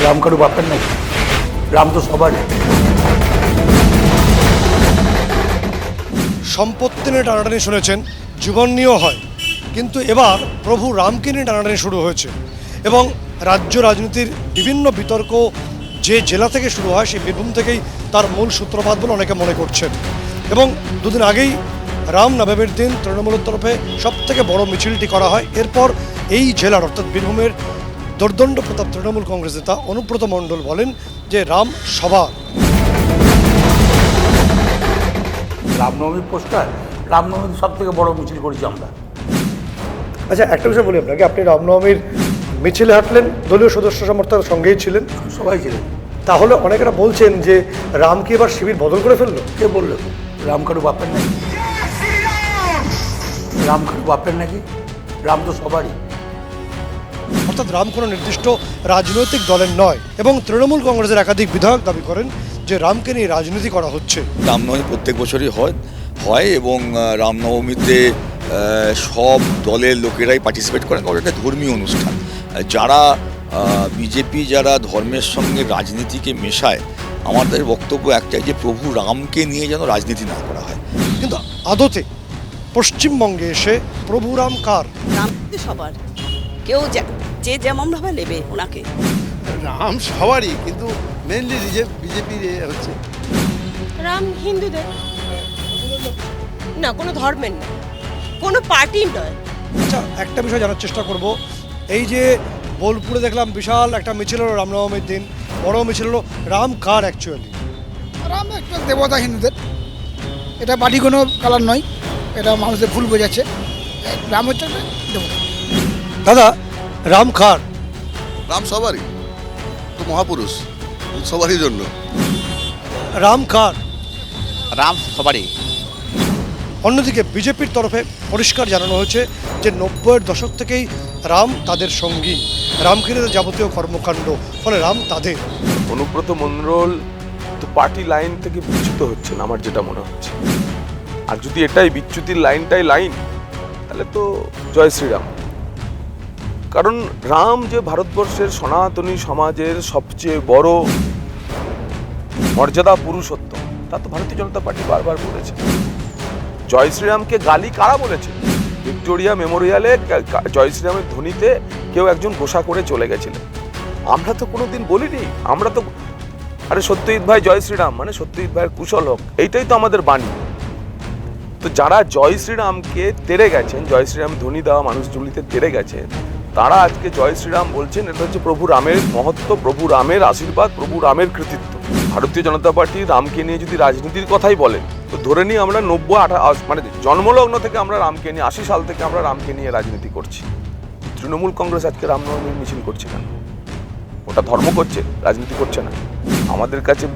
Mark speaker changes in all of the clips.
Speaker 1: রাম কারু বাপের নাকি? রাম তো সবারই।
Speaker 2: সম্পত্তি নিয়ে টানাটানি শুনেছেন, জীবন নিয়েও হয়, কিন্তু এবার প্রভু রামকে নিয়ে টানাটানি শুরু হয়েছে এবং রাজ্য রাজনীতির বিভিন্ন বিতর্ক যে জেলা থেকে শুরু হয় সেই বীরভূম থেকেই তার মূল সূত্রপাত বলে অনেকে মনে করছেন। এবং দুদিন আগেই রামনবমীর দিন তৃণমূলের তরফে সবথেকে বড় মিছিলটি করা হয়। এরপর এই জেলার অর্থাৎ বীরভূমের দোর্দণ্ড প্রতাপ তৃণমূল কংগ্রেস নেতা অনুব্রত মণ্ডল বলেন যে রাম সবার।
Speaker 1: রামনবমীর পোস্টার, রামনবমীর সব থেকে বড় মিছিল করেছি আমরা।
Speaker 2: আচ্ছা, একটা বিষয় বলি আপনাকে, আপনি রামনবমীর মিছিলে হাঁটলেন, দলীয় সদস্য সমর্থকের সঙ্গেই ছিলেন,
Speaker 1: সবাই ছিলেন।
Speaker 2: তাহলে অনেকেরা বলছেন যে রাম কি এবার শিবির বদল করে ফেললো?
Speaker 1: কে বললো রাম কারু বাপের নাকি? রাম কারু বাপের নাকি? রাম তো সবারই।
Speaker 2: অর্থাৎ রাম কোনো নির্দিষ্ট রাজনৈতিক দলের নয় এবং তৃণমূল কংগ্রেসের একাধিক বিধায়ক দাবি করেন যে রামকে নিয়ে রাজনীতি করা হচ্ছে।
Speaker 3: রামনবমী প্রত্যেক বছরই হয় এবং রামনবমীতে সব দলের লোকেরাই পার্টিসিপেট করেন, কারণ এটা ধর্মীয় অনুষ্ঠান। যারা বিজেপি যারা ধর্মের সঙ্গে রাজনীতিকে মেশায়, আমাদের বক্তব্য একটাই যে প্রভু রামকে নিয়ে যেন রাজনীতি না করা হয়।
Speaker 2: কিন্তু আদতে পশ্চিমবঙ্গে এসে প্রভু রাম কার?
Speaker 4: রাম সবার, কেউ যে যেমনভাবে নেবে ওনাকে।
Speaker 5: রাম সবারই, কিন্তু মেনলি বিজেপির হচ্ছে।
Speaker 6: রাম হিন্দুদের না, কোনো ধর্মের না, কোনো পার্টির নয়।
Speaker 2: আচ্ছা, একটা বিষয় জানার চেষ্টা করব, এই যে বোলপুরে দেখলাম বিশাল একটা মিছিল হলো রামনবমীর দিন, বড় মিছিল হলো, রাম কার অ্যাকচুয়ালি?
Speaker 7: রাম একটা দেবতা হিন্দুদের, এটা বাড়ি কোনো কালার নয়, এটা মানুষের ভুল বোঝাচ্ছে। রাম হচ্ছে একটা দেবতা।
Speaker 2: দাদা, রাম কার?
Speaker 5: রাম সবারই, তো মহাপুরুষ, সবারই জন্য।
Speaker 2: রাম কার?
Speaker 8: রাম সবারই।
Speaker 2: অন্যদিকে বিজেপির তরফে পরিষ্কার জানানো হয়েছে যে 90-এর দশক থেকেই রাম তাদের সঙ্গী, রামকে নিয়ে যাবতীয় কর্মকাণ্ড, ফলে রাম তাদের।
Speaker 9: অনুব্রত মণ্ডল তো পার্টি লাইন থেকে বিচ্যুত হচ্ছেন আমার যেটা মনে হচ্ছে। আর যদি এটাই বিচ্যুতির লাইনটাই লাইন, তাহলে তো জয় শ্রীরাম। কারণ রাম যে ভারতবর্ষের সনাতনী সমাজের সবচেয়ে বড় মর্যাদা পুরুষোত্তম, তা তো ভারতীয় জনতা পার্টি বারবার বলেছে। জয় শ্রীরামকে গালি কারা বলেছে? ভিক্টোরিয়া মেমোরিয়ালে জয় শ্রীরামের ধ্বনিতে কেউ একজন গোসা করে চলে গেছিলেন। আমরা তো কোনোদিন বলিনি। আমরা তো আরে সত্যজিৎ ভাই জয় শ্রীরাম মানে সত্যজিৎ ভাইয়ের কুশল হোক, এইটাই তো আমাদের বাণী। তো যারা জয় শ্রীরামকে তেড়ে গেছেন, জয় শ্রীরাম ধ্বনি দেওয়া মানুষগুলিতে তেড়ে গেছেন, তারা আজকে জয় শ্রীরাম বলছেন। এটা হচ্ছে প্রভু রামের মহত্ব, প্রভু রামের আশীর্বাদ, প্রভু রামের কৃতিত্ব। ভারতীয় জনতা পার্টি রামকে নিয়ে যদি রাজনীতির কথাই বলেন, তো ধরে নিই আমরা 90-88 মানে জন্মলগ্ন থেকে আমরা রামকে নিয়ে, 80 সাল থেকে আমরা রামকে নিয়ে রাজনীতি করছি। তৃণমূল কংগ্রেস আজকে রামনবমীর মিছিল করছে কেন? ওটা ধর্ম করছে, রাজনীতি করছে না। আমাদের কাছে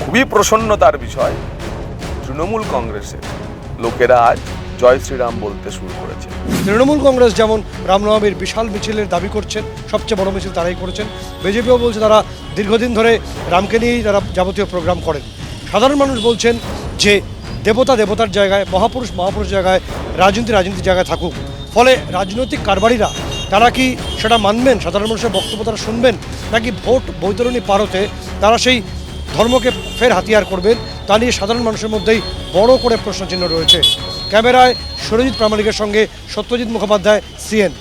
Speaker 9: খুবই প্রসন্নতার বিষয়, তৃণমূল কংগ্রেসের লোকেরা আজ জয় শ্রীরাম বলতে শুরু করেছে।
Speaker 2: তৃণমূল কংগ্রেস যেমন রামনবমীর বিশাল মিছিলের দাবি করছেন, সবচেয়ে বড় মিছিল তারাই করেছেন। বিজেপিও বলছে তারা দীর্ঘদিন ধরে রামকে নিয়েই তারা যাবতীয় প্রোগ্রাম করেন। সাধারণ মানুষ বলছেন যে দেবতা দেবতার জায়গায়, মহাপুরুষ মহাপুরুষ জায়গায়, রাজনীতির জায়গায় থাকুক। ফলে রাজনৈতিক কারবারিরা তারা কি সেটা মানবেন? সাধারণ মানুষের বক্তব্য তারা শুনবেন, নাকি ভোট বৈতরণী পার হতে তারা সেই ধর্মকে ফের হাতিয়ার করবেন? তা নিয়ে সাধারণ মানুষের মধ্যেই বড় করে প্রশ্নচিহ্ন রয়েছে। ক্যামেরায় সুরজিৎ প্রামাণিকের সঙ্গে সত্যজিৎ মুখোপাধ্যায়, সিএন।